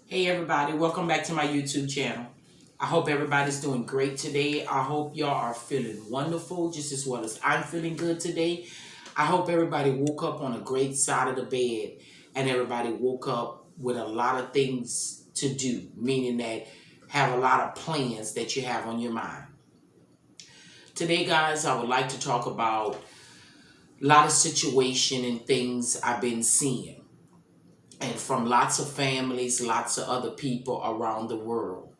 Hey everybody, welcome back to my YouTube channel. I hope everybody's doing great today. I hope y'all are feeling wonderful just as well as I'm feeling good today. I hope everybody woke up on a great side of the bed and everybody woke up with a lot of things to do, meaning that have a lot of plans that you have on your mind. Today, guys, I would like to talk about a lot of situation and things I've been seeing and from lots of families, lots of other people around the world.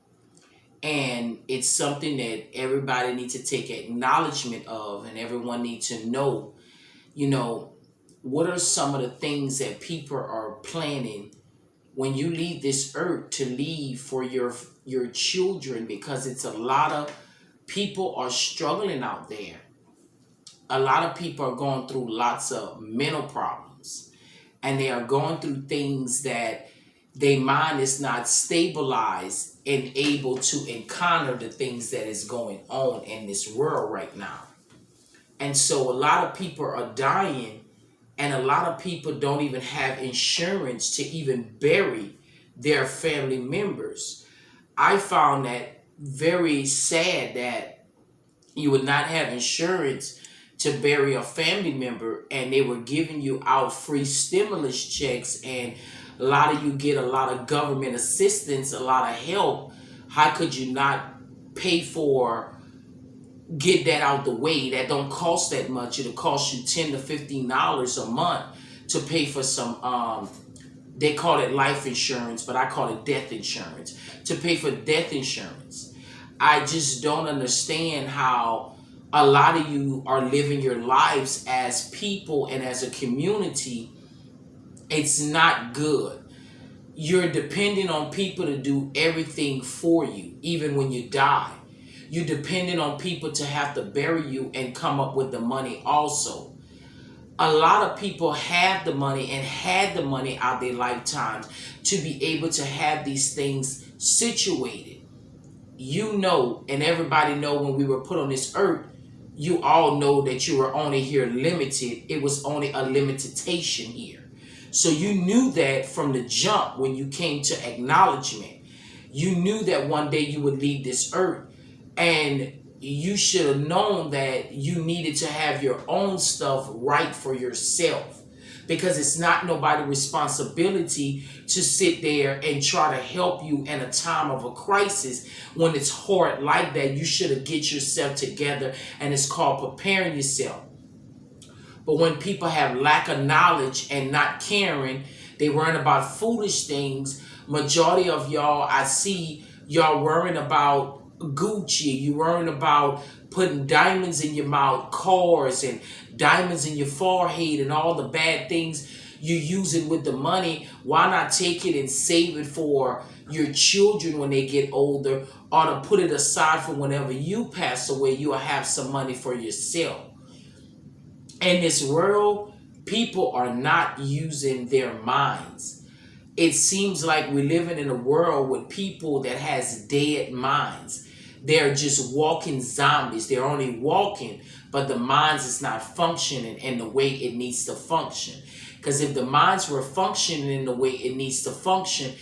And it's something that everybody needs to take acknowledgement of, and everyone needs to know, you know, what are some of the things that people are planning when you leave this earth to leave for your children, because it's a lot of people are struggling out there. A lot of people are going through lots of mental problems, and they are going through things that their mind is not stabilized and able to encounter the things that is going on in this world right now. And so a lot of people are dying, and a lot of people don't even have insurance to even bury their family members. I found that very sad that you would not have insurance to bury a family member, and they were giving you out free stimulus checks, and a lot of you get a lot of government assistance, a lot of help. How could you not pay for, get that out the way? That don't cost that much. It'll cost you $10 to $15 a month to pay for some they call it life insurance, but I call it death insurance, to pay for death insurance. I just don't understand how a lot of you are living your lives as people and as a community. It's not good. You're depending on people to do everything for you, even when you die. You're depending on people to have to bury you and come up with the money also. A lot of people have the money and had the money out their lifetimes to be able to have these things situated. You know, and everybody know, when we were put on this earth, you all know that you were only here limited. It was only a limitation here. So you knew that from the jump when you came to acknowledgement. You knew that one day you would leave this earth, and you should have known that you needed to have your own stuff right for yourself, because it's not nobody's responsibility to sit there and try to help you in a time of a crisis. When it's hard like that, you should have get yourself together, and it's called preparing yourself. But when people have lack of knowledge and not caring, they worrying about foolish things. Majority of y'all, I see y'all worrying about Gucci. You worrying about putting diamonds in your mouth, cars, and diamonds in your forehead, and all the bad things you're using with the money. Why not take it and save it for your children when they get older, or to put it aside for whenever you pass away, you'll have some money for yourself. In this world, people are not using their minds. It seems like we're living in a world with people that has dead minds. They're just walking zombies. They're only walking, but the minds is not functioning in the way it needs to function. Because if the minds were functioning in the way it needs to function,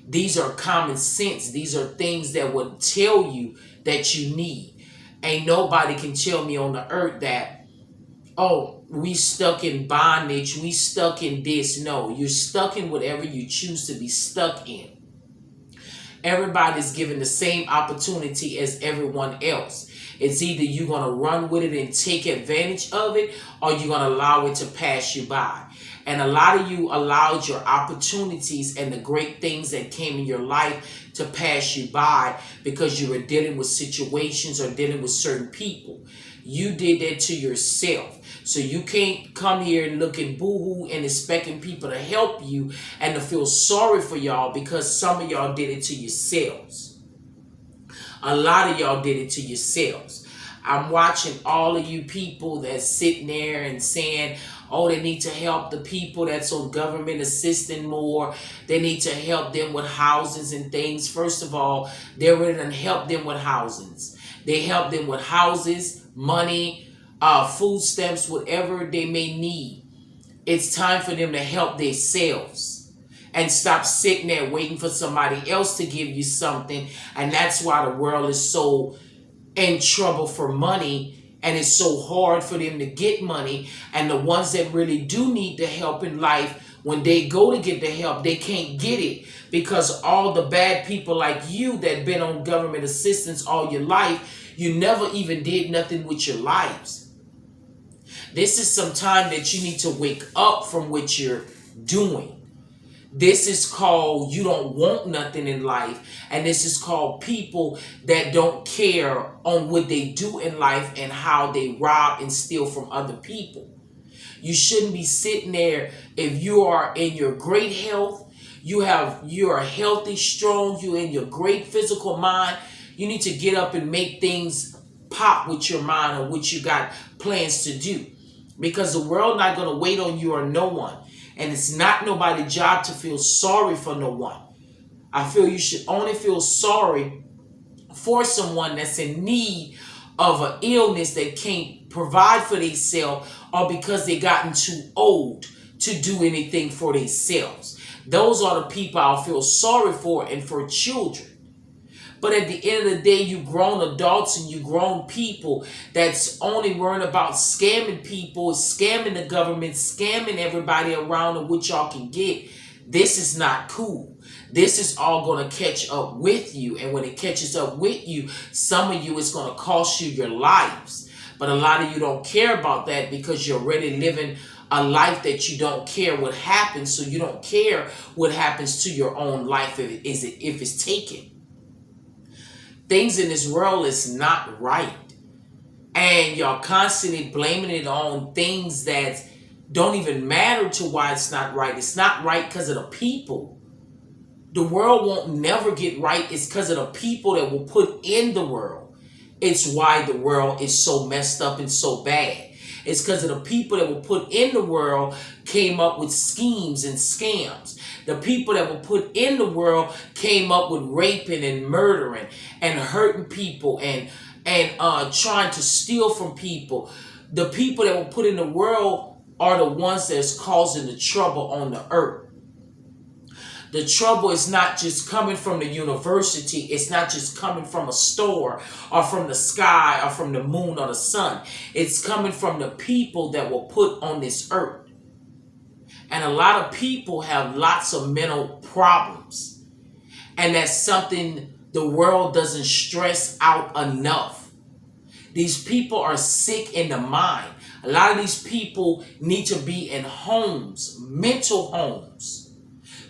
these are common sense. These are things that would tell you that you need. Ain't nobody can tell me on the earth that, oh, we stuck in bondage, we stuck in this. No, you're stuck in whatever you choose to be stuck in. Everybody's given the same opportunity as everyone else. It's either you're going to run with it and take advantage of it, or you're going to allow it to pass you by. And a lot of you allowed your opportunities and the great things that came in your life to pass you by, because you were dealing with situations or dealing with certain people. You did that to yourself. So you can't come here and looking boo-hoo and expecting people to help you and to feel sorry for y'all, because some of y'all did it to yourselves. A lot of y'all did it to yourselves. I'm watching all of you people that's sitting there and saying, oh, they need to help the people that's on government assistance more. They need to help them with houses and things. First of all, they didn't help them with housings. They help them with houses, money, food stamps, whatever they may need. It's time for them to help themselves. and stop sitting there waiting for somebody else to give you something. And that's why the world is so in trouble for money, and it's so hard for them to get money. And the ones that really do need the help in life, when they go to get the help, they can't get it because all the bad people like you that been on government assistance all your life, you never even did nothing with your lives. This is some time that you need to wake up from what you're doing. This is called you don't want nothing in life. And this is called people that don't care on what they do in life and how they rob and steal from other people. You shouldn't be sitting there if you are in your great health, you are healthy, strong, you're in your great physical mind. You need to get up and make things pop with your mind or what you got plans to do. Because the world not going to wait on you or no one. And it's not nobody's job to feel sorry for no one. I feel you should only feel sorry for someone that's in need of an illness that can't provide for themselves or because they gotten too old to do anything for themselves. Those are the people I'll feel sorry for, and for children. But at the end of the day, you grown adults and you grown people that's only worrying about scamming people, scamming the government, scamming everybody around and what y'all can get. This is not cool. This is all going to catch up with you. And when it catches up with you, some of you, it's going to cost you your lives. But a lot of you don't care about that because you're already living a life that you don't care what happens. So you don't care what happens to your own life if it's taken. Things in this world is not right. And y'all constantly blaming it on things that don't even matter to why it's not right. It's not right because of the people. The world won't never get right. It's because of the people that will put in the world. It's why the world is so messed up and so bad. It's because of the people that were put in the world came up with schemes and scams. The people that were put in the world came up with raping and murdering and hurting people and trying to steal from people. The people that were put in the world are the ones that's causing the trouble on the earth. The trouble is not just coming from the university. It's not just coming from a store or from the sky or from the moon or the sun. It's coming from the people that were put on this earth. And a lot of people have lots of mental problems. And that's something the world doesn't stress out enough. These people are sick in the mind. A lot of these people need to be in homes, mental homes.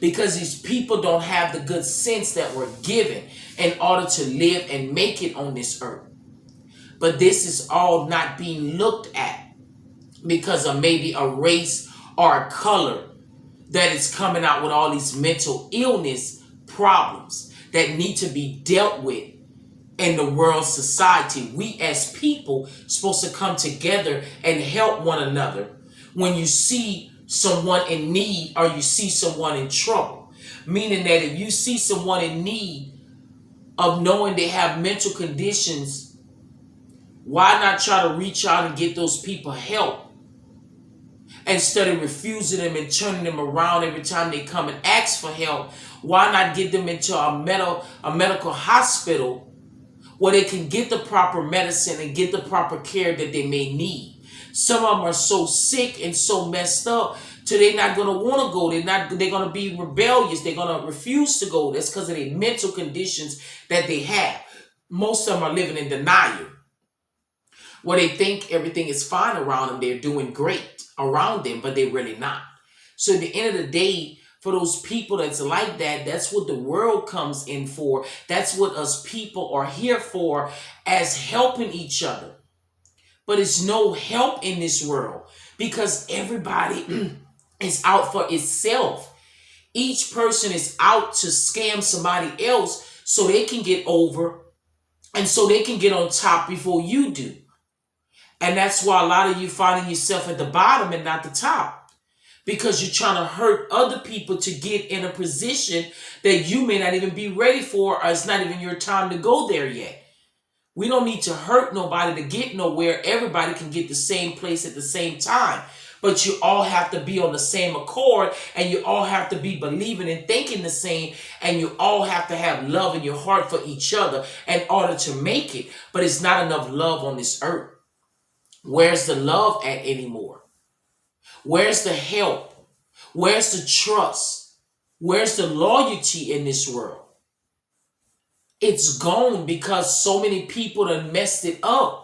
Because these people don't have the good sense that we're given in order to live and make it on this earth. But this is all not being looked at because of maybe a race or a color that is coming out with all these mental illness problems that need to be dealt with in the world society. We as people supposed to come together and help one another when you see someone in need or you see someone in trouble. Meaning that if you see someone in need of knowing they have mental conditions, why not try to reach out and get those people help instead of refusing them and turning them around every time they come and ask for help? Why not get them into a medical hospital where they can get the proper medicine and get the proper care that they may need? Some of them are so sick and so messed up till they're not going to want to go. They're going to be rebellious. They're going to refuse to go. That's because of the mental conditions that they have. Most of them are living in denial, where they think everything is fine around them. They're doing great around them, but they're really not. So at the end of the day, for those people that's like that, that's what the world comes in for. That's what us people are here for, as helping each other. But it's no help in this world because everybody is out for itself. Each person is out to scam somebody else so they can get over and so they can get on top before you do. And that's why a lot of you finding yourself at the bottom and not the top, because you're trying to hurt other people to get in a position that you may not even be ready for, or it's not even your time to go there yet. We don't need to hurt nobody to get nowhere. Everybody can get the same place at the same time. but you all have to be on the same accord, and you all have to be believing and thinking the same, and you all have to have love in your heart for each other in order to make it. But it's not enough love on this earth. Where's the love at anymore? Where's the help? Where's the trust? Where's the loyalty in this world? It's gone because so many people done messed it up.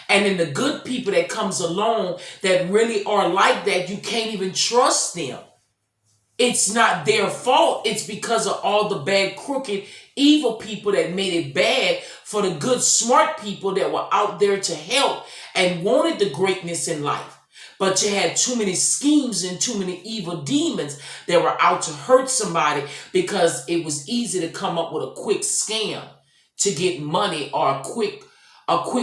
And then the good people that comes along that really are like that, you can't even trust them. It's not their fault. It's because of all the bad, crooked, evil people that made it bad for the good, smart people that were out there to help and wanted the greatness in life. But you had too many schemes and too many evil demons that were out to hurt somebody because it was easy to come up with a quick scam to get money, or a quick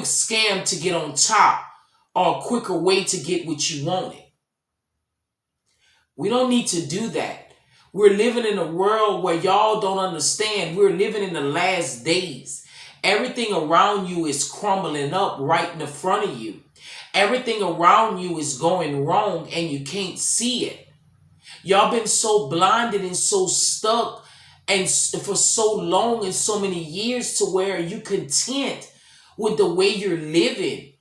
scam to get on top, or a quicker way to get what you wanted. We don't need to do that. We're living in a world where y'all don't understand. We're living in the last days. Everything around you is crumbling up right in the front of you. Everything around you is going wrong and you can't see it. Y'all been so blinded and so stuck and for so long and so many years to where you content with the way you're living.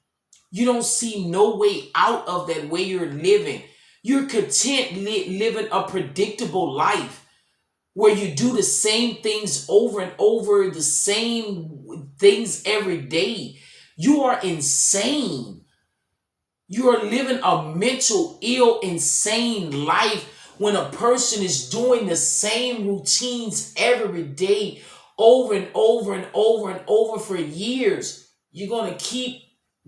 You don't see no way out of that way you're living. You're content living a predictable life where you do the same things over and over, the same things every day. You are insane. You are living a mental ill, insane life when a person is doing the same routines every day over and over and over and over for years. You're going to keep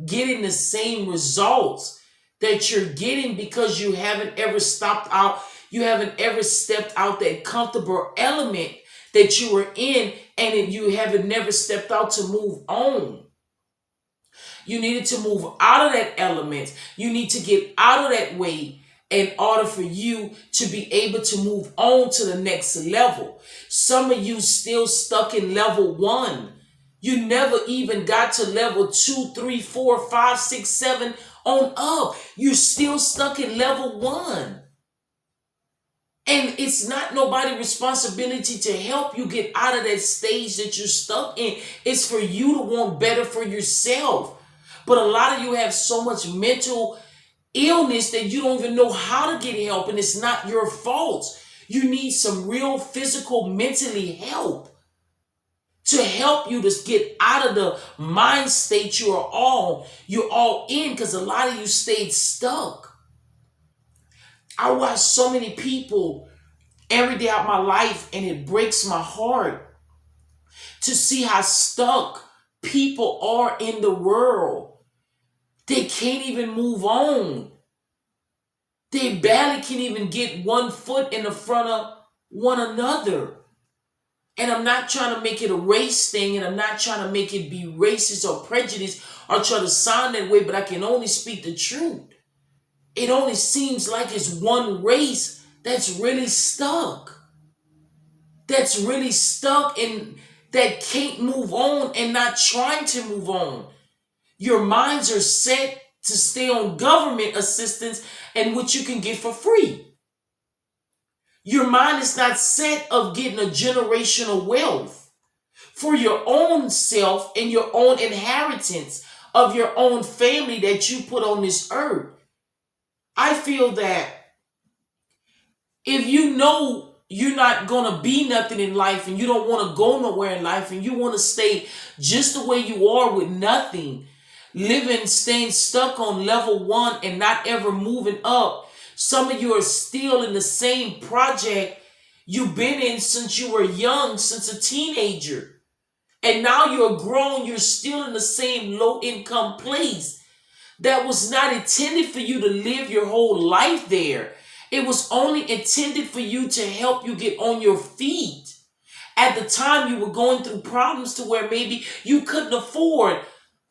getting the same results that you're getting because you haven't ever stopped out. You haven't ever stepped out that comfortable element that you were in, and you haven't never stepped out to move on. You needed to move out of that element. You need to get out of that way in order for you to be able to move on to the next level. Some of you still stuck in level 1. You never even got to level 2, 3, 4, 5, 6, 7 on up. You're still stuck in level 1. And it's not nobody's responsibility to help you get out of that stage that you're stuck in. It's for you to want better for yourself. But a lot of you have so much mental illness that you don't even know how to get help, and it's not your fault. You need some real physical, mentally help to help you to get out of the mind state you're all in, because a lot of you stayed stuck. I watch so many people every day of my life, and it breaks my heart to see how stuck people are in the world. They can't even move on. They barely can even get one foot in the front of one another. And I'm not trying to make it a race thing, and I'm not trying to make it be racist or prejudiced or try to sound that way, but I can only speak the truth. It only seems like it's one race that's really stuck. That's really stuck and that can't move on and not trying to move on. Your minds are set to stay on government assistance and what you can get for free. Your mind is not set of getting a generational wealth for your own self and your own inheritance of your own family that you put on this earth. I feel that if you know you're not going to be nothing in life and you don't want to go nowhere in life and you want to stay just the way you are with nothing, living, staying stuck on level 1 and not ever moving up. Some of you are still in the same project you've been in since you were young, since a teenager. And now you're grown, you're still in the same low income place. That was not intended for you to live your whole life there. It was only intended for you to help you get on your feet. At the time you were going through problems to where maybe you couldn't afford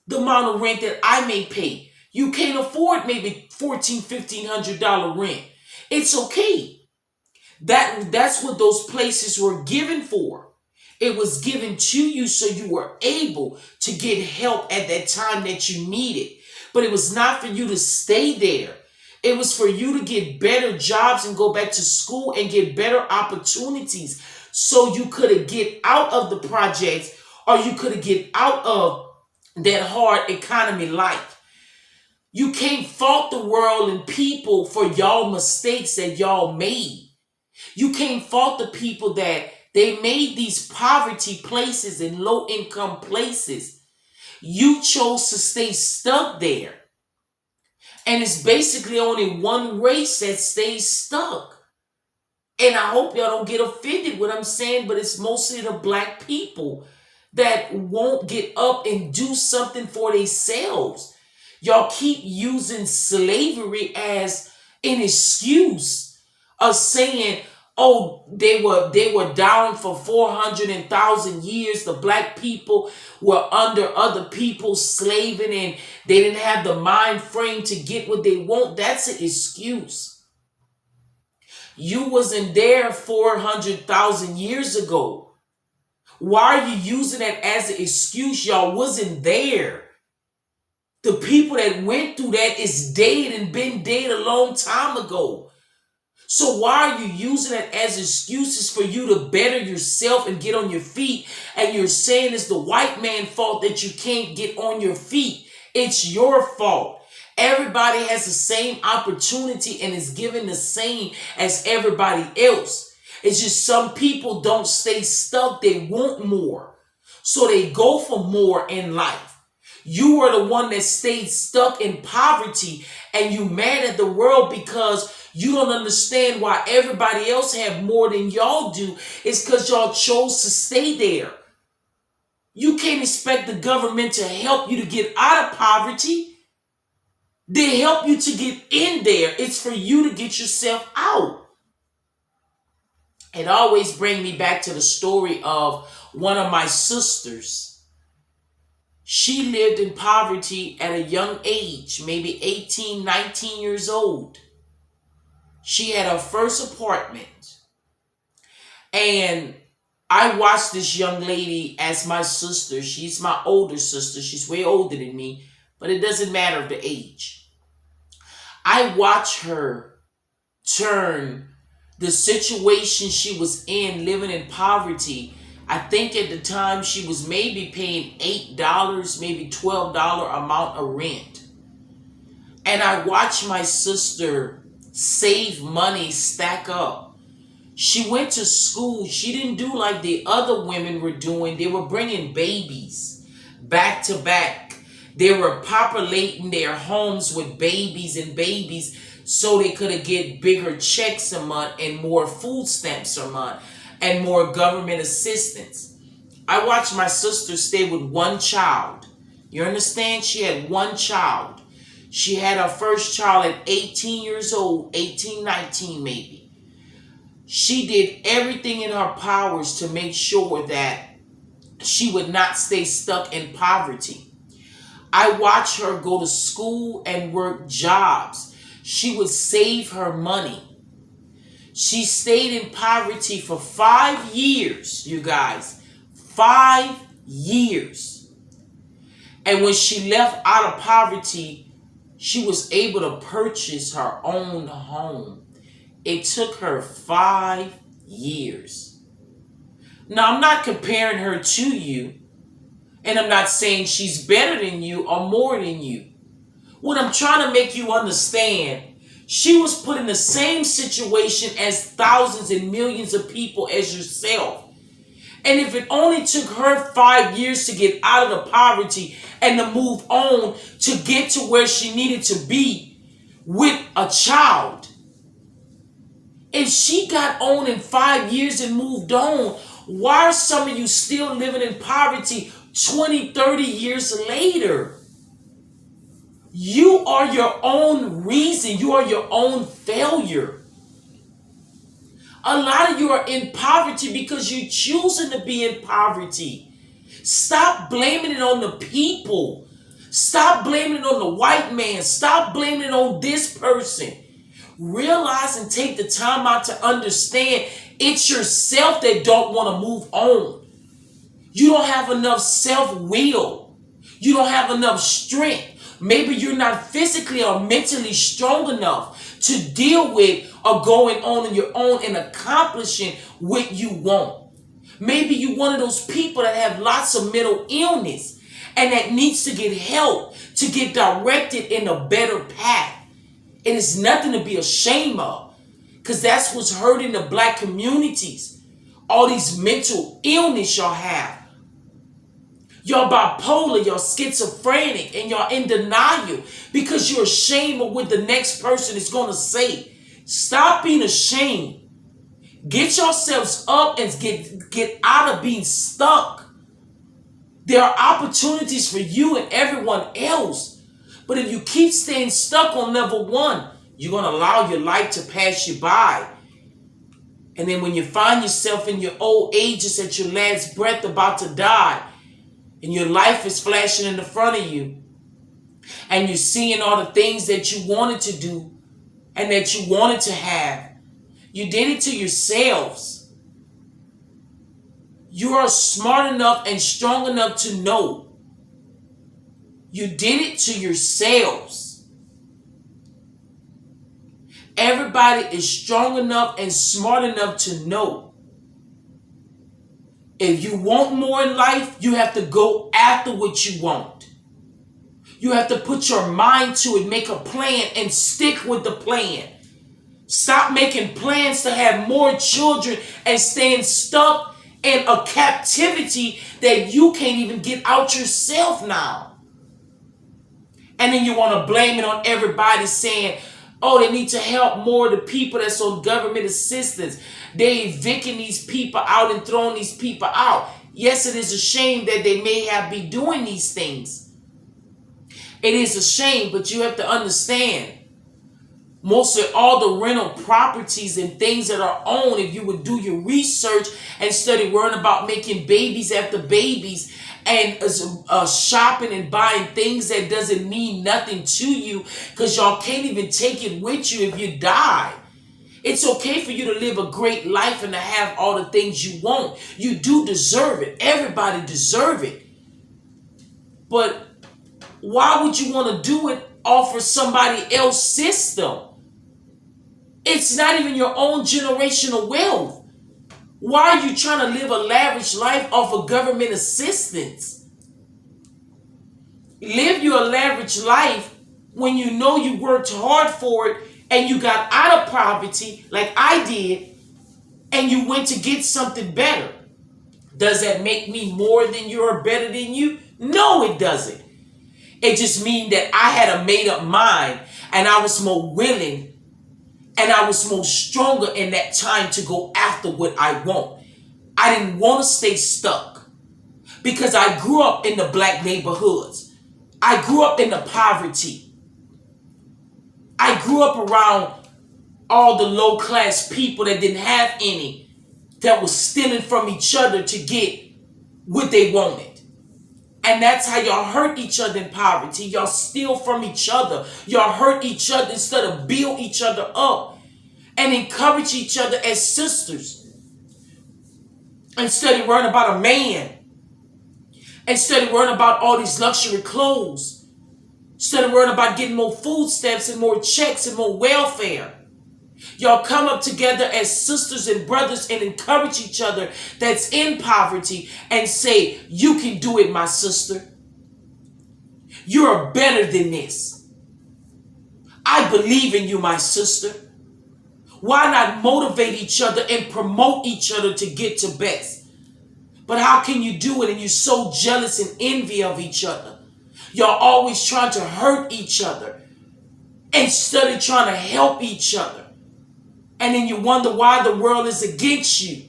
the amount of rent that I may pay. You can't afford maybe $1,400, $1,500 rent. It's okay. That's what those places were given for. It was given to you so you were able to get help at that time that you needed. But it was not for you to stay there. It was for you to get better jobs and go back to school and get better opportunities so you could get out of the projects or you could get out of that hard economy life. You can't fault the world and people for y'all mistakes that y'all made. You can't fault the people that they made these poverty places and low income places. You chose to stay stuck there. And it's basically only one race that stays stuck. And I hope y'all don't get offended what I'm saying, but it's mostly the black people that won't get up and do something for themselves. Y'all keep using slavery as an excuse of saying, oh, they were down for 400,000 years. The black people were under other people slaving and they didn't have the mind frame to get what they want. That's an excuse. You wasn't there 400,000 years ago. Why are you using that as an excuse? Y'all wasn't there. The people that went through that is dead and been dead a long time ago. So why are you using that as excuses for you to better yourself and get on your feet? And you're saying it's the white man's fault that you can't get on your feet. It's your fault. Everybody has the same opportunity and is given the same as everybody else. It's just some people don't stay stuck. They want more. So they go for more in life. You were the one that stayed stuck in poverty and you mad at the world because you don't understand why everybody else have more than y'all do. It's because y'all chose to stay there. You can't expect the government to help you to get out of poverty. They help you to get in there. It's for you to get yourself out. It always brings me back to the story of one of my sisters. She lived in poverty at a young age, maybe 18, 19 years old. She had her first apartment. And I watched this young lady as my sister. She's my older sister. She's way older than me, but it doesn't matter the age. I watched her turn the situation she was in, living in poverty. I think at the time she was maybe paying $8, maybe $12 amount of rent. And I watched my sister save money, stack up. She went to school. She didn't do like the other women were doing. They were bringing babies back to back. They were populating their homes with babies and babies so they could get bigger checks a month and more food stamps a month and more government assistance. I watched my sister stay with one child. You understand? She had one child. She had her first child at 18 years old, 18, 19 maybe. She did everything in her powers to make sure that she would not stay stuck in poverty. I watched her go to school and work jobs. She would save her money. She stayed in poverty for 5 years, you guys. 5 years. And when she left out of poverty, she was able to purchase her own home. It took her 5 years. Now, I'm not comparing her to you. And I'm not saying she's better than you or more than you. What I'm trying to make you understand, she was put in the same situation as thousands and millions of people as yourself. And if it only took her 5 years to get out of the poverty and to move on to get to where she needed to be with a child, if she got on in 5 years and moved on, why are some of you still living in poverty 20, 30 years later? You are your own reason. You are your own failure. A lot of you are in poverty because you're choosing to be in poverty. Stop blaming it on the people. Stop blaming it on the white man. Stop blaming it on this person. Realize and take the time out to understand it's yourself that don't want to move on. You don't have enough self-will. You don't have enough strength. Maybe you're not physically or mentally strong enough to deal with or going on your own and accomplishing what you want. Maybe you're one of those people that have lots of mental illness and that needs to get help to get directed in a better path. It is nothing to be ashamed of, because that's what's hurting the black communities. All these mental illness y'all have. Y'all bipolar, y'all schizophrenic, and y'all in denial because you're ashamed of what the next person is going to say. Stop being ashamed. Get yourselves up and get out of being stuck. There are opportunities for you and everyone else. But if you keep staying stuck on level 1, you're going to allow your life to pass you by. And then when you find yourself in your old ages at your last breath about to die, and your life is flashing in the front of you, and you're seeing all the things that you wanted to do and that you wanted to have, you did it to yourselves. You are smart enough and strong enough to know you did it to yourselves. Everybody is strong enough and smart enough to know if you want more in life, you have to go after what you want. You have to put your mind to it, make a plan, and stick with the plan. Stop making plans to have more children and staying stuck in a captivity that you can't even get out yourself now. And then you want to blame it on everybody saying, oh, they need to help more of the people that's on government assistance. They evicting these people out and throwing these people out. Yes, it is a shame that they may have been doing these things. It is a shame, but you have to understand, mostly all the rental properties and things that are owned, if you would do your research and study, worrying about making babies after babies and shopping and buying things that doesn't mean nothing to you because y'all can't even take it with you if you die. It's okay for you to live a great life and to have all the things you want. You do deserve it. Everybody deserve it. But why would you want to do it off of somebody else's system? It's not even your own generational wealth. Why are you trying to live a lavish life off of government assistance? Live your lavish life when you know you worked hard for it and you got out of poverty like I did and you went to get something better. Does that make me more than you or better than you? No, it doesn't. It just means that I had a made up mind and I was more willing and I was more stronger in that time to go after what I want. I didn't want to stay stuck because I grew up in the black neighborhoods. I grew up in the poverty. I grew up around all the low class people that didn't have any, that was stealing from each other to get what they wanted. And that's how y'all hurt each other in poverty. Y'all steal from each other. Y'all hurt each other instead of build each other up and encourage each other as sisters. Instead of worrying about a man. Instead of worrying about all these luxury clothes. Instead of worrying about getting more food stamps and more checks and more welfare. Y'all come up together as sisters and brothers and encourage each other that's in poverty and say, you can do it, my sister. You're better than this. I believe in you, my sister. Why not motivate each other and promote each other to get to best? But how can you do it and you're so jealous and envy of each other? Y'all always trying to hurt each other instead of trying to help each other. And then you wonder why the world is against you.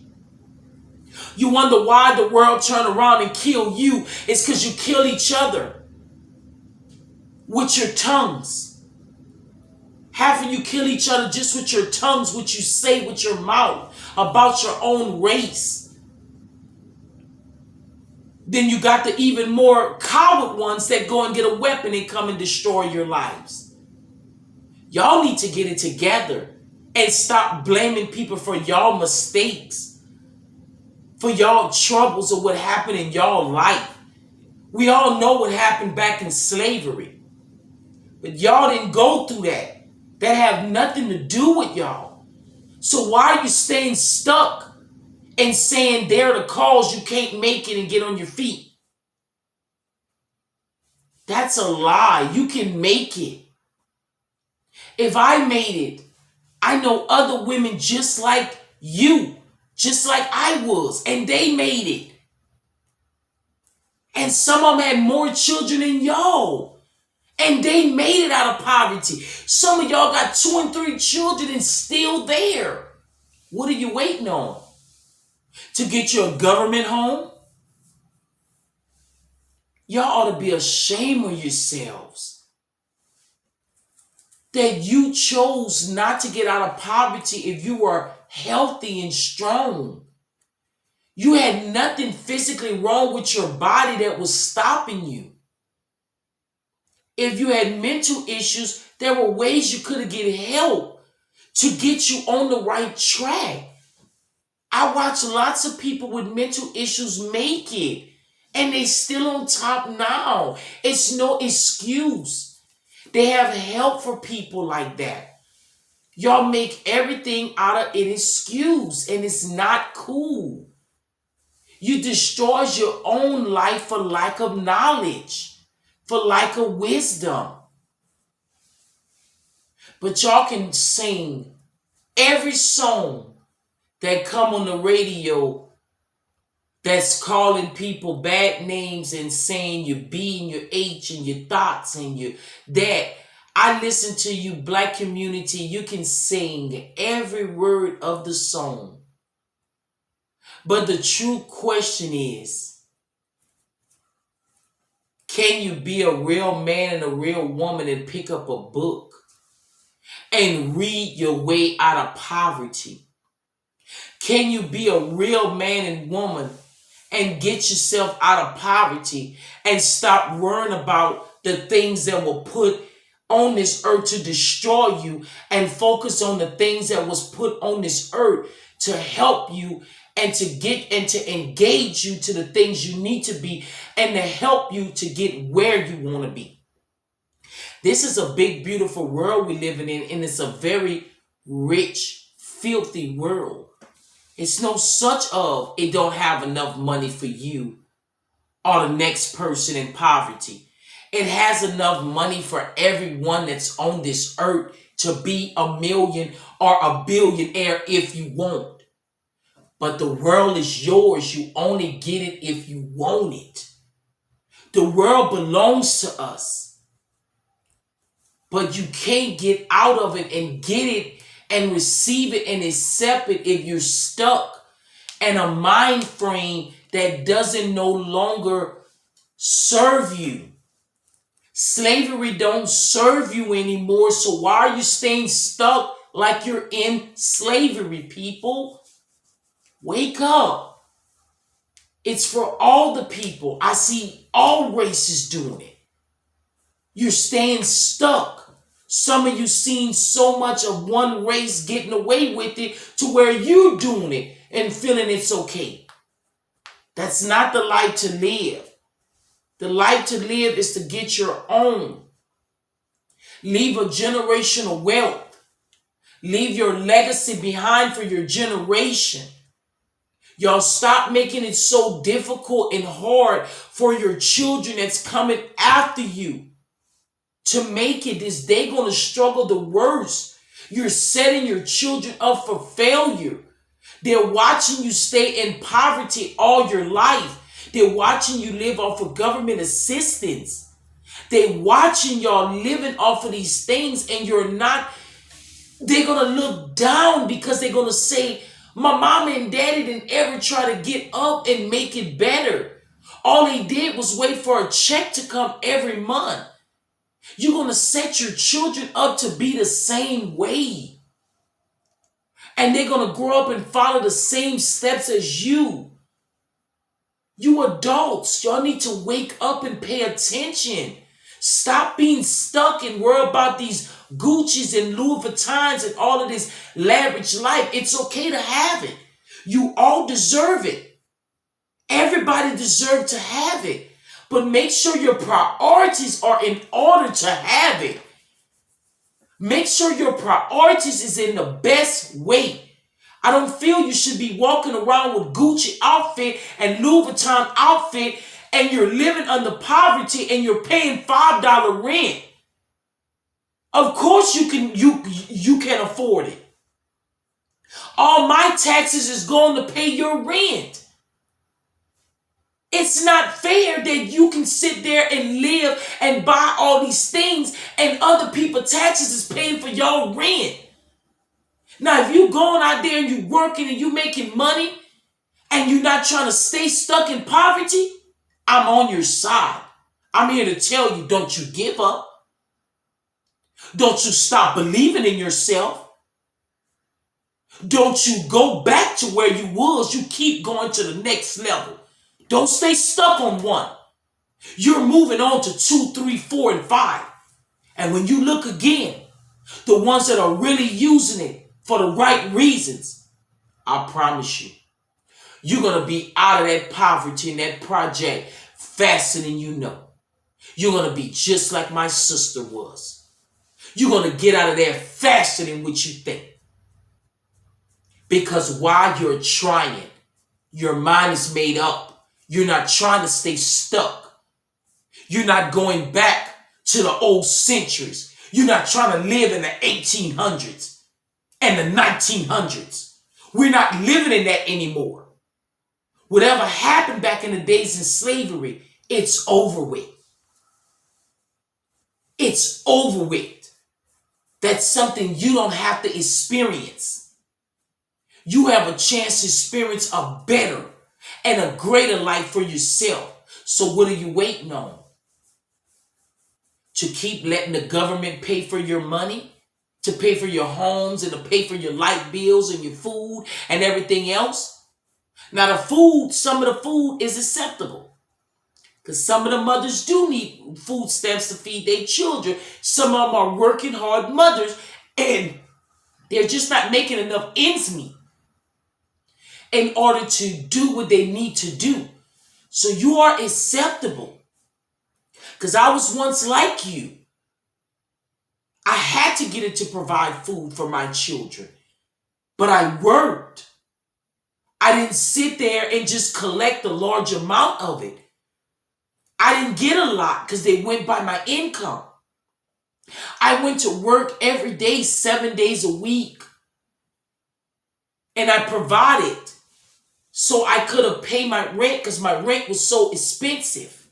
You wonder why the world turn around and kill you. It's because you kill each other with your tongues. Half of you kill each other just with your tongues, what you say with your mouth about your own race. Then you got the even more coward ones that go and get a weapon and come and destroy your lives. Y'all need to get it together and stop blaming people for y'all mistakes, for y'all troubles or what happened in y'all life. We all know what happened back in slavery. But y'all didn't go through that. That have nothing to do with y'all. So why are you staying stuck and saying they're the cause you can't make it and get on your feet? That's a lie. You can make it. If I made it, I know other women just like you, just like I was, and they made it. And some of them had more children than y'all. And they made it out of poverty. Some of y'all got 2 and 3 children and still there. What are you waiting on? To get your government home? Y'all ought to be ashamed of yourselves. That you chose not to get out of poverty if you were healthy and strong. You had nothing physically wrong with your body that was stopping you. If you had mental issues, there were ways you could have get help to get you on the right track. I watch lots of people with mental issues make it, and they still on top now. It's no excuse. They have help for people like that. Y'all make everything out of an excuse, and it's not cool. You destroy your own life for lack of knowledge, for lack of wisdom. But y'all can sing every song that come on the radio that's calling people bad names and saying your B and your H and your thoughts and your that. I listen to you, black community. You can sing every word of the song. But the true question is, can you be a real man and a real woman and pick up a book and read your way out of poverty? Can you be a real man and woman and get yourself out of poverty and stop worrying about the things that were put on this earth to destroy you and focus on the things that was put on this earth to help you and to get and to engage you to the things you need to be and to help you to get where you want to be? This is a big, beautiful world we're living in, and it's a very rich, filthy world. It's no such of it don't have enough money for you or the next person in poverty. It has enough money for everyone that's on this earth to be a million or a billionaire if you want. But the world is yours. You only get it if you want it. The world belongs to us. But you can't get out of it and get it and receive it and accept it if you're stuck in a mind frame that doesn't no longer serve you. Slavery don't serve you anymore, so why are you staying stuck like you're in slavery, people? Wake up. It's for all the people. I see all races doing it. You're staying stuck. Some of you seen so much of one race getting away with it to where you doing it and feeling it's okay. That's not the life to live. The life to live is to get your own. Leave a generational wealth. Leave your legacy behind for your generation. Y'all stop making it so difficult and hard for your children that's coming after you to make it. Is they going to struggle the worst? You're setting your children up for failure. They're watching you stay in poverty all your life. They're watching you live off of government assistance. They're watching y'all living off of these things, and you're not. They're going to look down because they're going to say, my mama and daddy didn't ever try to get up and make it better. All they did was wait for a check to come every month. You're going to set your children up to be the same way. And they're going to grow up and follow the same steps as you. You adults, y'all need to wake up and pay attention. Stop being stuck and worry about these Gucci's and Louis Vuittons and all of this lavish life. It's okay to have it. You all deserve it. Everybody deserves to have it. But make sure your priorities are in order to have it. Make sure your priorities is in the best way. I don't feel you should be walking around with Gucci outfit and Louis Vuitton outfit and you're living under poverty and you're paying $5 rent. Of course you can afford it. All my taxes is going to pay your rent. It's not fair that you can sit there and live and buy all these things and other people's taxes is paying for your rent. Now, if you going out there and you working and you making money and you're not trying to stay stuck in poverty, I'm on your side. I'm here to tell you, don't you give up. Don't you stop believing in yourself. Don't you go back to where you was. You keep going to the next level. Don't stay stuck on one. You're moving on to 2, 3, 4, and 5. And when you look again, the ones that are really using it for the right reasons, I promise you, you're going to be out of that poverty and that project faster than you know. You're going to be just like my sister was. You're going to get out of there faster than what you think. Because while you're trying, your mind is made up. You're not trying to stay stuck. You're not going back to the old centuries. You're not trying to live in the 1800s and the 1900s. We're not living in that anymore. Whatever happened back in the days in slavery, it's over with. It's over with. That's something you don't have to experience. You have a chance to experience a better and a greater life for yourself. So what are you waiting on? To keep letting the government pay for your money? To pay for your homes and to pay for your light bills and your food and everything else? Now the food, some of the food is acceptable. Because some of the mothers do need food stamps to feed their children. Some of them are working hard mothers and they're just not making enough ends meet in order to do what they need to do. So you are acceptable. Because I was once like you. I had to get it to provide food for my children. But I worked. I didn't sit there and just collect a large amount of it. I didn't get a lot because they went by my income. I went to work every day, 7 days a week. And I provided so I could have paid my rent because my rent was so expensive.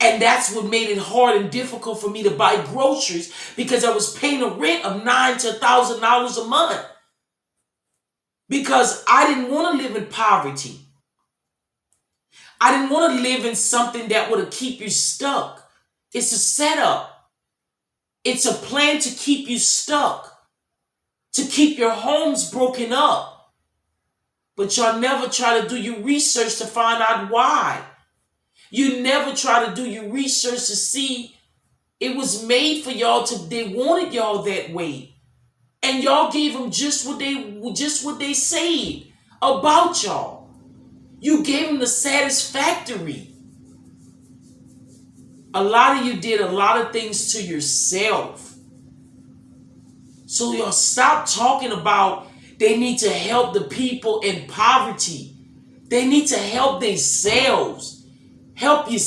And that's what made it hard and difficult for me to buy groceries because I was paying a rent of $900 to $1,000 a month. Because I didn't want to live in poverty. I didn't want to live in something that would keep you stuck. It's a setup. It's a plan to keep you stuck. To keep your homes broken up. But y'all never try to do your research to find out why. You never try to do your research to see it was made for y'all to, they wanted y'all that way. And y'all gave them just what they said about y'all. You gave them the satisfactory. A lot of you did a lot of things to yourself. So y'all stop talking about they need to help the people in poverty. They need to help themselves. Help yourself.